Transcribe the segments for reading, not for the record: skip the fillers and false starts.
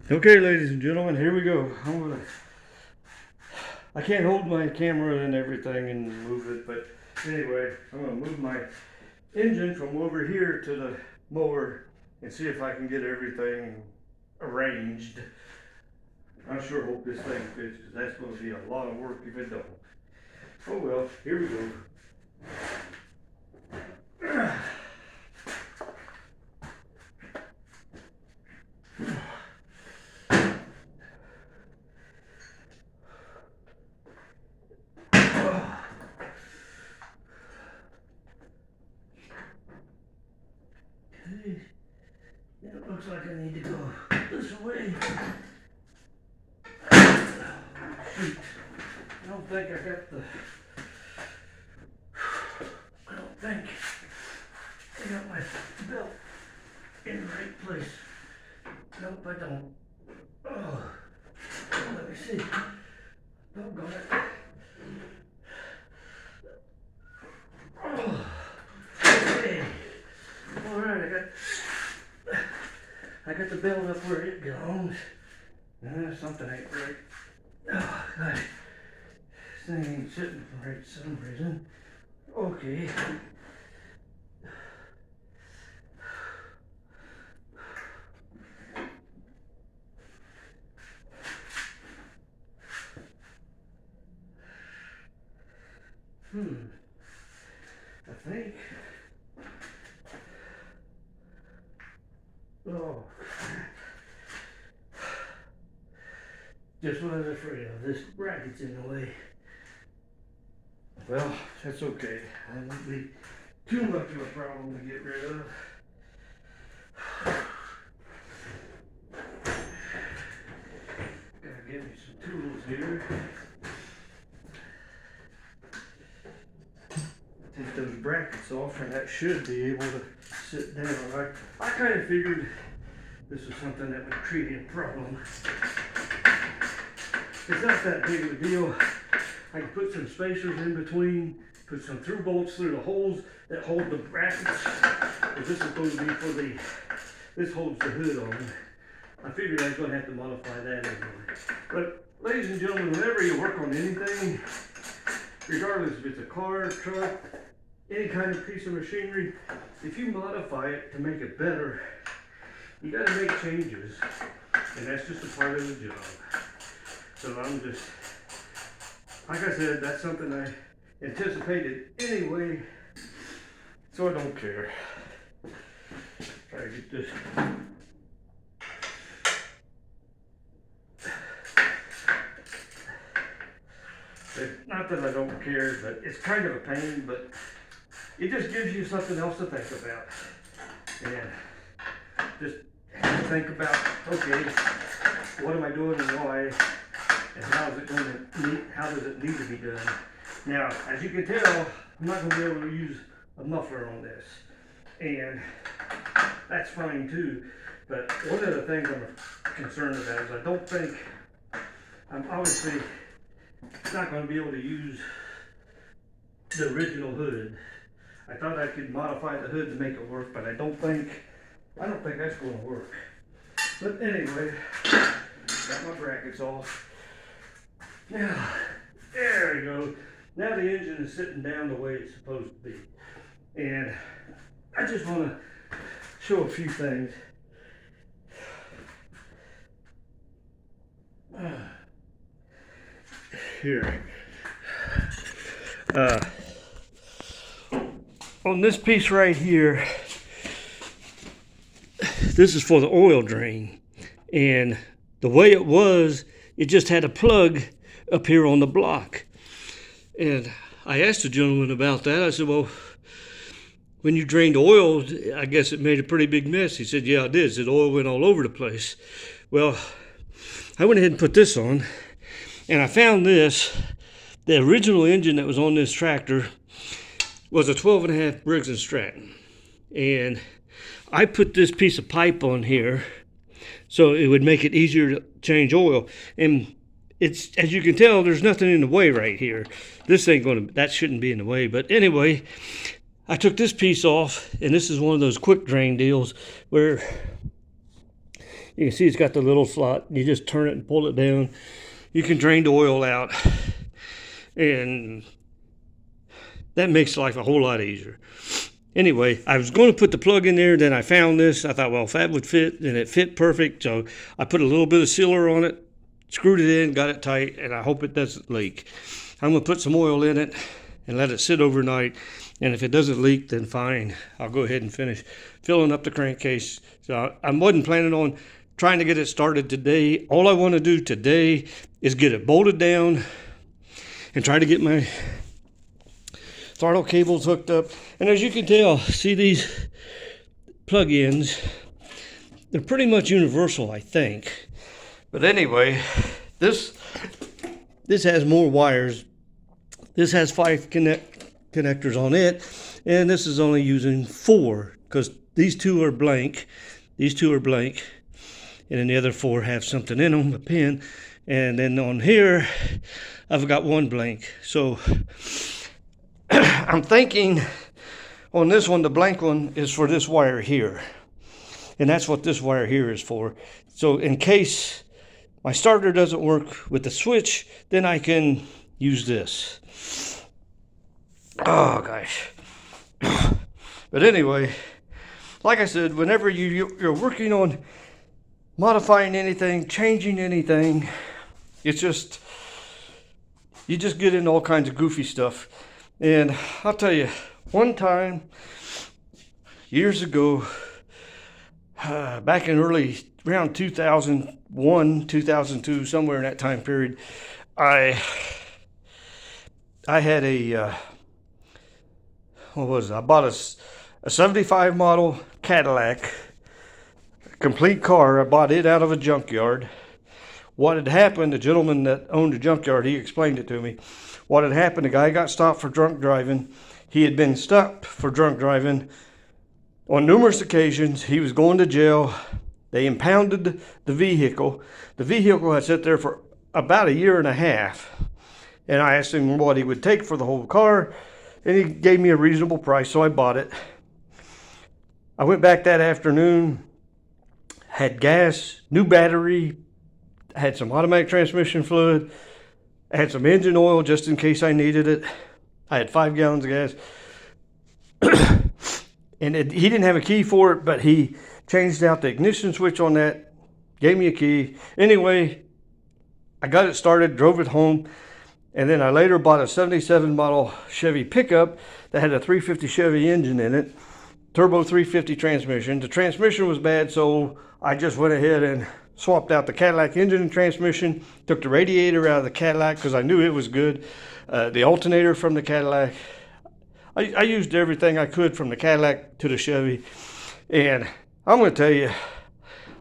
Okay, ladies and gentlemen, here we go. I can't hold my camera and everything and move it, but anyway, I'm gonna move my engine from over here to the mower and see if I can get everything arranged. I sure hope this thing fits, because that's gonna be a lot of work if it don't. Oh well, here we go. Okay, it looks like I need to go this way. Shoot. I don't think I got the. I don't think I got my belt in the right place. Nope, I don't. Oh, let me see. Doggone it. Oh, okay. All right, I got the belt up where it belongs. Something ain't right. Oh, God. This thing ain't sitting right for some reason. Okay. I think. Oh. Just what I was afraid of. This bracket's in the way. Well, that's okay. That won't be too much of a problem to get rid of. Gotta give me some tools here. Take those brackets off, and that should be able to sit down. I kind of figured this was something that would create a problem. It's not that big of a deal. I can put some spacers in between, put some through bolts through the holes that hold the brackets. This is supposed to be for this holds the hood on. I figured I was going to have to modify that anyway. But ladies and gentlemen, whenever you work on anything, regardless if it's a car, truck, any kind of piece of machinery, if you modify it to make it better, you got to make changes, and that's just a part of the job. So I'm just, like I said, that's something I anticipated anyway, so I don't care. Try to get this. Not that I don't care, but it's kind of a pain, but it just gives you something else to think about. And just think about, okay, what am I doing and why? And how does it need to be done? Now, as you can tell, I'm not going to be able to use a muffler on this, and that's fine too. But one of the things I'm concerned about is I don't think I'm obviously not going to be able to use the original hood. I thought I could modify the hood to make it work, but I don't think that's going to work. But anyway, got my brackets off. Now, there we go. Now the engine is sitting down the way it's supposed to be. And I just want to show a few things. Here. On this piece right here, this is for the oil drain. And the way it was, it just had a plug up here on the block. And I asked the gentleman about that. I said, well, when you drained oil, I guess it made a pretty big mess. He said, yeah, it did. He said, oil went all over the place. Well, I went ahead and put this on, and I found this. The original engine that was on this tractor was a 12.5 Briggs & Stratton. And I put this piece of pipe on here so it would make it easier to change oil. And it's, as you can tell, there's nothing in the way right here. That shouldn't be in the way. But anyway, I took this piece off, and this is one of those quick drain deals where You can see it's got the little slot. You just turn it and pull it down. You can drain the oil out, and that makes life a whole lot easier. Anyway, I was going to put the plug in there, then I found this. I thought, well, if that would fit, and it fit perfect. So I put a little bit of sealer on it, screwed it in, got it tight, and I hope it doesn't leak. I'm going to put some oil in it and let it sit overnight. And if it doesn't leak, then fine. I'll go ahead and finish filling up the crankcase. So I wasn't planning on trying to get it started today. All I want to do today is get it bolted down and try to get my throttle cables hooked up. And as you can tell, see these plug-ins, they're pretty much universal, I think. But anyway, this has more wires. This has 5 connectors on it, and this is only using 4 because these 2 are blank. These 2 are blank, and then the other 4 have something in them, a pin. And then on here, I've got 1 blank. So I'm thinking on this one, the blank one is for this wire here. And that's what this wire here is for. So in case my starter doesn't work with the switch, then I can use this. Oh gosh. But anyway, like I said, whenever you're working on modifying anything, changing anything, it's just, you just get into all kinds of goofy stuff. And I'll tell you, one time, years ago, back in around 2001, 2002, somewhere in that time period, I had I bought a 75 model Cadillac, complete car. I bought it out of a junkyard. What had happened, the gentleman that owned the junkyard, he explained it to me. What had happened, the guy got stopped for drunk driving. He had been stopped for drunk driving on numerous occasions. He was going to jail. They impounded the vehicle. The vehicle had sat there for about 1.5 years. And I asked him what he would take for the whole car, and he gave me a reasonable price, so I bought it. I went back that afternoon, had gas, new battery, had some automatic transmission fluid, I had some engine oil just in case I needed it. I had 5 gallons of gas. And he didn't have a key for it, but he changed out the ignition switch on that, gave me a key. Anyway, I got it started, drove it home, and then I later bought a 77 model Chevy pickup that had a 350 Chevy engine in it, turbo 350 transmission. The transmission was bad, so I just went ahead and swapped out the Cadillac engine and transmission, took the radiator out of the Cadillac because I knew it was good, the alternator from the Cadillac. I used everything I could from the Cadillac to the Chevy, and I'm going to tell you,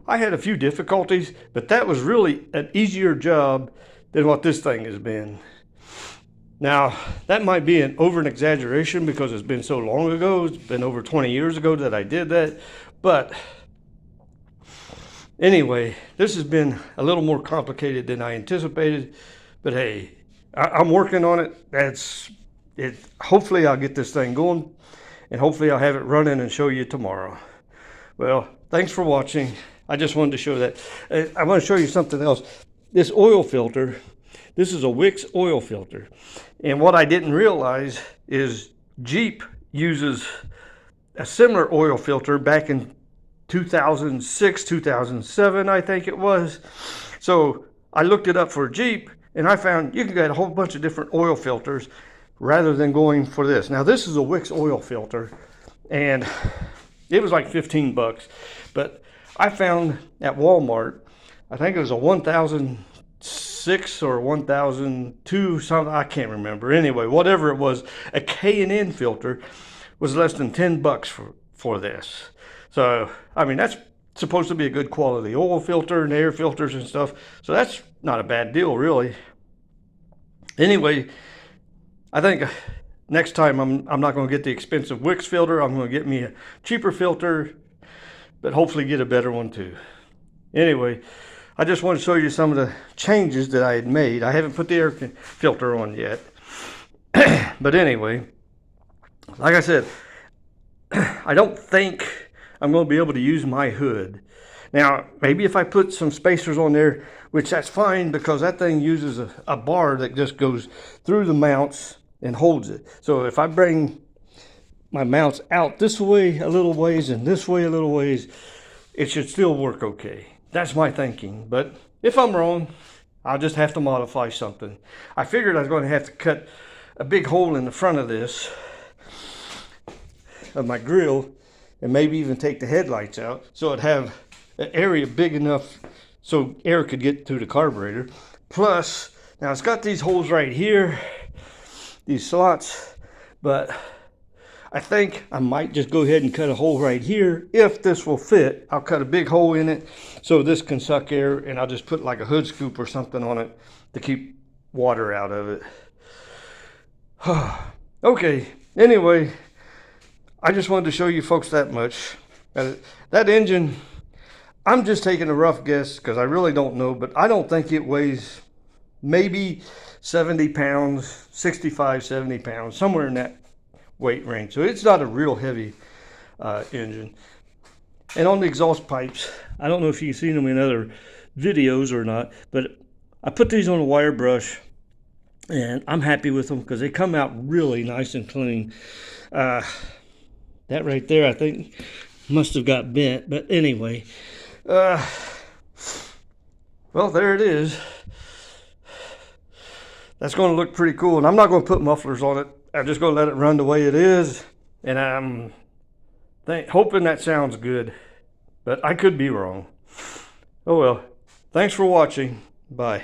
I had a few difficulties, but that was really an easier job than what this thing has been. Now, that might be an exaggeration because it's been so long ago. It's been over 20 years ago that I did that. But anyway, this has been a little more complicated than I anticipated. But hey, I'm working on it. Hopefully I'll get this thing going, and hopefully I'll have it running and show you tomorrow. Well, thanks for watching. I just wanted to show that. I want to show you something else. This oil filter, this is a Wix oil filter. And what I didn't realize is Jeep uses a similar oil filter back in 2006, 2007, I think it was. So I looked it up for Jeep, and I found you can get a whole bunch of different oil filters rather than going for this. Now, this is a Wix oil filter, and it was like 15 bucks. But I found at Walmart, I think it was a 1006 or 1002, something, I can't remember. Anyway, whatever it was, a K&N filter was less than 10 bucks for this. So, I mean, that's supposed to be a good quality oil filter and air filters and stuff. So that's not a bad deal, really. Anyway, I think next time I'm not going to get the expensive Wix filter. I'm going to get me a cheaper filter, but hopefully get a better one too. Anyway, I just want to show you some of the changes that I had made. I haven't put the air filter on yet. But anyway, like I said, I don't think I'm going to be able to use my hood. Now, maybe if I put some spacers on there, which that's fine because that thing uses a bar that just goes through the mounts and holds it. So if I bring my mounts out this way a little ways and this way a little ways, it should still work okay. That's my thinking. But if I'm wrong, I'll just have to modify something. I figured I was going to have to cut a big hole in the front of this, of my grill, and maybe even take the headlights out so it'd have an area big enough so air could get to the carburetor. Plus, now it's got these holes right here, these slots, but I think I might just go ahead and cut a hole right here. If this will fit, I'll cut a big hole in it so this can suck air, and I'll just put like a hood scoop or something on it to keep water out of it. Okay, anyway, I just wanted to show you folks that much. That engine, I'm just taking a rough guess because I really don't know, but I don't think it weighs maybe 70 pounds, 65, 70 pounds, somewhere in that weight range. So it's not a real heavy engine. And on the exhaust pipes, I don't know if you've seen them in other videos or not, but I put these on a wire brush and I'm happy with them because they come out really nice and clean. That right there, I think, must have got bent, but anyway, well, there it is. That's going to look pretty cool, and I'm not going to put mufflers on it. I'm just going to let it run the way it is, and I'm hoping that sounds good, but I could be wrong. Oh well. Thanks for watching. Bye.